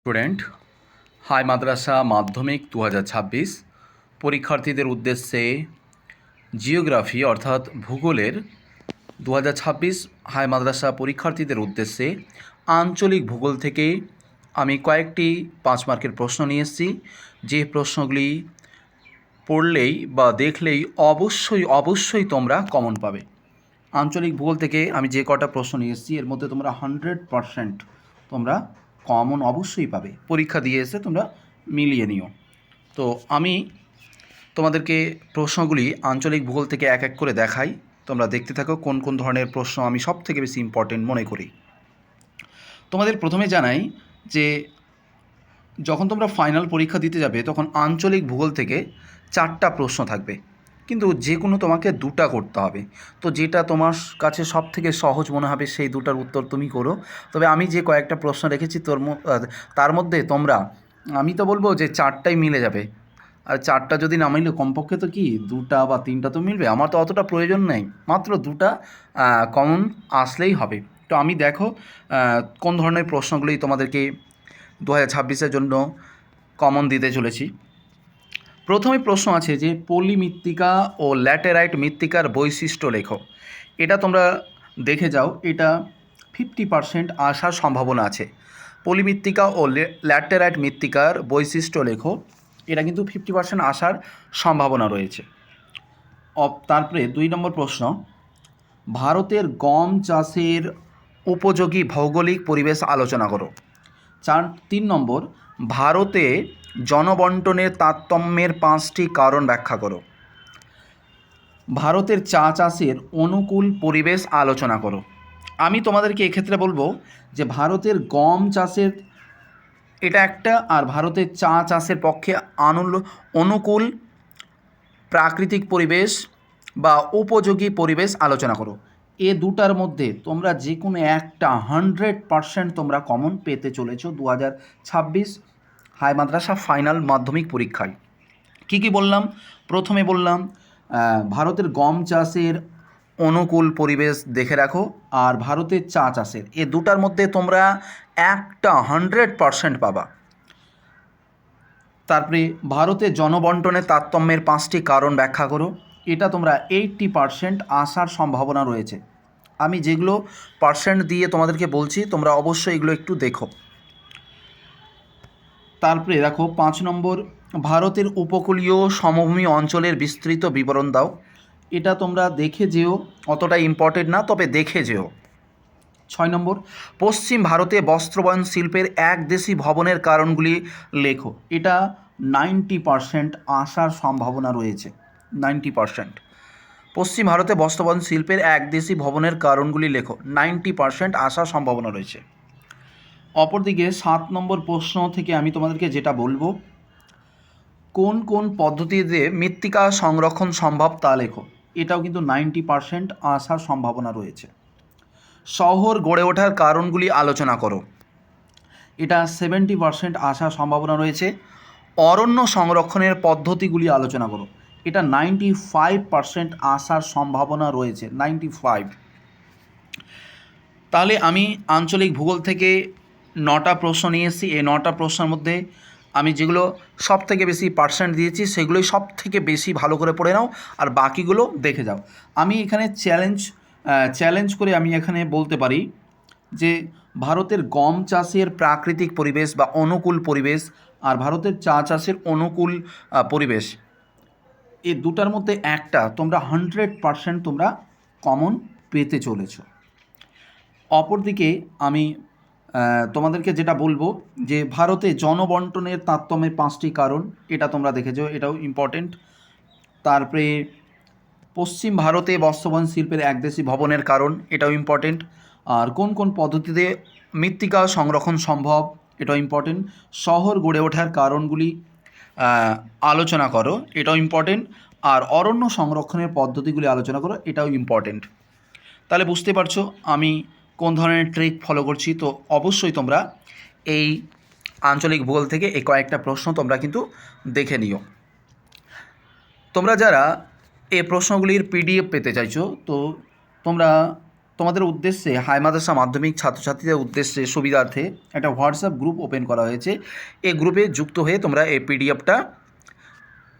Student, high মাদ্রাসা মাধ্যমিক 2026 পরীক্ষার্থীদের উদ্দেশ্যে জিওগ্রাফি অর্থাৎ ভূগোলের 2026 হাই মাদ্রাসা পরীক্ষার্থীদের উদ্দেশ্যে আঞ্চলিক ভূগোল থেকে আমি কয়েকটি 5 মার্কের প্রশ্ন নিয়ে এসেছি। যে প্রশ্নগুলি পড়লেই বা দেখলেই অবশ্যই তোমরা কমন পাবে। আঞ্চলিক ভূগোল থেকে আমি যে কটা প্রশ্ন নিয়ে এসেছি এর মধ্যে তোমরা 100% তোমরা কমন অবশ্যই পাবে। পরীক্ষা দিয়ে এসে তোমরা মিলিয়ে নিও। তো আমি তোমাদেরকে প্রশ্নগুলি আঞ্চলিক ভূগোল থেকে এক এক করে দেখাই, তোমরা দেখতে থাকো কোন কোন ধরনের প্রশ্ন আমি সব থেকে বেশি ইম্পর্টেন্ট মনে করি। তোমাদের প্রথমে জানাই যে যখন তোমরা ফাইনাল পরীক্ষা দিতে যাবে তখন আঞ্চলিক ভূগোল থেকে 4টা প্রশ্ন থাকবে, কিন্তু যে কোনো তোমাকে 2টা করতে হবে। তো যেটা তোমার কাছে সব থেকে সহজ মনে হবে সেই 2টার উত্তর তুমি করো। তবে আমি যে কয়েকটা প্রশ্ন রেখেছি তার মধ্যে তোমরা, আমি তো বলবো যে 4টাই মিলে যাবে। আর 4টা যদি না মিলে কমপক্ষে তো কি 2টা বা 3টা তো মিলবে। আমার তো অতটা প্রয়োজন নেই, মাত্র 2টা কমন আসলেই হবে। তো আমি দেখো কোন ধরনের প্রশ্নগুলি তোমাদেরকে 2026-এর জন্য কমন দিতে চলেছি। প্রথমে প্রশ্ন আছে যে পলি মৃত্তিকা ও ল্যাটেরাইট মৃত্তিকার বৈশিষ্ট্য লেখো। এটা তোমরা দেখে যাও, এটা 50% আসার সম্ভাবনা আছে। পলি মৃত্তিকা ও ল্যাটেরাইট মৃত্তিকার বৈশিষ্ট্য লেখো, এটা কিন্তু 50% আসার সম্ভাবনা রয়েছে। তারপরে 2 নম্বর প্রশ্ন, ভারতের গম চাষের উপযোগী ভৌগোলিক পরিবেশ আলোচনা করো। 3 নম্বর, ভারতে জনবন্টনের তারতম্যের 5টি কারণ ব্যাখ্যা করো। ভারতের চা চাষের অনুকূল পরিবেশ আলোচনা করো। আমি তোমাদেরকে এক্ষেত্রে বলবো যে ভারতের গম চাষের এটা একটা, আর ভারতের চা চাষের পক্ষে অনুকূল প্রাকৃতিক পরিবেশ বা উপযোগী পরিবেশ আলোচনা করো। এ দুটার মধ্যে তোমরা যে কোনো একটা 100% তোমরা কমন পেতে চলেছো 2026 হাই মাদ্রাসা ফাইনাল মাধ্যমিক পরীক্ষায়। কি কি বললাম? প্রথমে বললাম ভারতের গম চাষের অনুকূল পরিবেশ দেখে রাখো, আর ভারতের চা চাষের, এ দুটার মধ্যে তোমরা একটা 100% পাবা। তারপরে ভারতের জনবন্টনের তারতম্যের 5টি কারণ ব্যাখ্যা করো। এটা তোমরা 80% আসার সম্ভাবনা রয়েছে। আমি যেগুলো পার্সেন্ট দিয়ে তোমাদেরকে বলছি তোমরা অবশ্যই এগুলো একটু দেখো। তারপরে দেখো 5 নম্বর, ভারতের উপকূলীয় সমভূমি অঞ্চলের বিস্তৃত বিবরণ দাও। এটা তোমরা দেখে যেও, অতটা ইম্পর্টেন্ট না, তবে দেখে যেও। 6 নম্বর, পশ্চিম ভারতে বস্ত্রবয়ন শিল্পের একদেশী ভবনের কারণগুলি লেখো। এটা 90% আসার সম্ভাবনা রয়েছে। 90% পশ্চিম ভারতে বস্ত্রবয়ন শিল্পের একদেশী ভবনের কারণগুলি লেখো, 90% আসার সম্ভাবনা রয়েছে। অপরদিকে 7 নম্বর প্রশ্ন থেকে আমি তোমাদেরকে যেটা বলবো, কোন কোন পদ্ধতিতে মৃত্তিকা সংরক্ষণ সম্ভব তা লেখো। এটাও কিন্তু 90% আসার সম্ভাবনা রয়েছে। শহর গড়ে ওঠার কারণগুলি আলোচনা করো। এটা 70% আসার সম্ভাবনা রয়েছে। অরণ্য সংরক্ষণের পদ্ধতিগুলি আলোচনা করো। এটা 95% আসার সম্ভাবনা রয়েছে, 95। তাহলে আমি আঞ্চলিক ভূগোল থেকে 9টা প্রশ্ন নিয়ে এসেছি। এই 9টা প্রশ্নের মধ্যে আমি যেগুলো সব থেকে বেশি পার্সেন্ট দিয়েছি সেগুলোই সব থেকে বেশি ভালো করে পড়ে নাও, আর বাকিগুলো দেখে যাও। আমি এখানে চ্যালেঞ্জ করে আমি এখানে বলতে পারি যে ভারতের গম চাষের প্রাকৃতিক পরিবেশ বা অনুকূল পরিবেশ আর ভারতের চা চাষের অনুকূল পরিবেশ, এই দুটার মধ্যে একটা তোমরা 100% তোমরা কমন পেতে চলেছো। অপরদিকে আমি তোমাদেরকে যেটা বলবো যে ভারতে জনবন্টনের তারতম্যের 5টি কারণ, এটা তোমরা দেখেছো, এটাও ইম্পর্টেন্ট। তারপরে পশ্চিম ভারতে বস্ত্রবয়ন শিল্পের একদেশী ভবনের কারণ, এটাও ইম্পর্টেন্ট। আর কোন কোন পদ্ধতিতে মৃত্তিকা সংরক্ষণ সম্ভব, এটাও ইম্পর্টেন্ট। শহর গড়ে ওঠার কারণগুলি আলোচনা করো, এটাও ইম্পর্টেন্ট। আর অরণ্য সংরক্ষণের পদ্ধতিগুলি আলোচনা করো, এটাও ইম্পর্টেন্ট। তাহলে বুঝতে পারছো আমি কোন ধরনের ট্রিক ফলো করছি। তো অবশ্যই তোমরা এই আঞ্চলিক ভূগোল থেকে এই কয়েকটা প্রশ্ন তোমরা কিন্তু দেখে নিও। তোমরা যারা এই প্রশ্নগুলির PDF পেতে চাইছো, তো তোমরা তোমাদের উদ্দেশ্যে হাই মাদ্রাসা মাধ্যমিক ছাত্রছাত্রীদের উদ্দেশ্যে সুবিধার্থে একটা হোয়াটসঅ্যাপ গ্রুপ ওপেন করা হয়েছে। এই গ্রুপে যুক্ত হয়ে তোমরা এই পিডিএফটা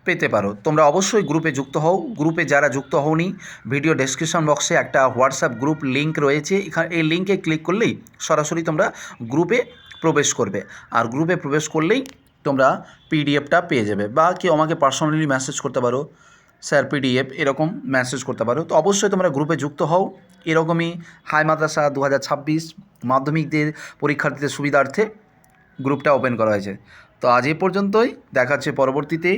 পেতে পারো। তোমরা অবশ্যই গ্রুপে যুক্ত হও। গ্রুপে যারা যুক্ত হওনি, ভিডিও ডেসক্রিপশন বক্সে একটা হোয়াটসঅ্যাপ গ্রুপ লিঙ্ক রয়েছে, এখানে এই লিঙ্কে ক্লিক করলেই সরাসরি তোমরা গ্রুপে প্রবেশ করবে। আর গ্রুপে প্রবেশ করলেই তোমরা পিডিএফটা পেয়ে যাবে, বা কেউ আমাকে পার্সোনালি মেসেজ করতে পারো, স্যার পিডিএফ, এরকম মেসেজ করতে পারো। তো অবশ্যই তোমরা গ্রুপে যুক্ত হও। এরকমই হাই মাদ্রাসা 2026 মাধ্যমিকদের পরীক্ষার্থীদের সুবিধার্থে গ্রুপটা ওপেন করা হয়েছে। তো আজ এ পর্যন্তই, দেখা হচ্ছে পরবর্তীতে।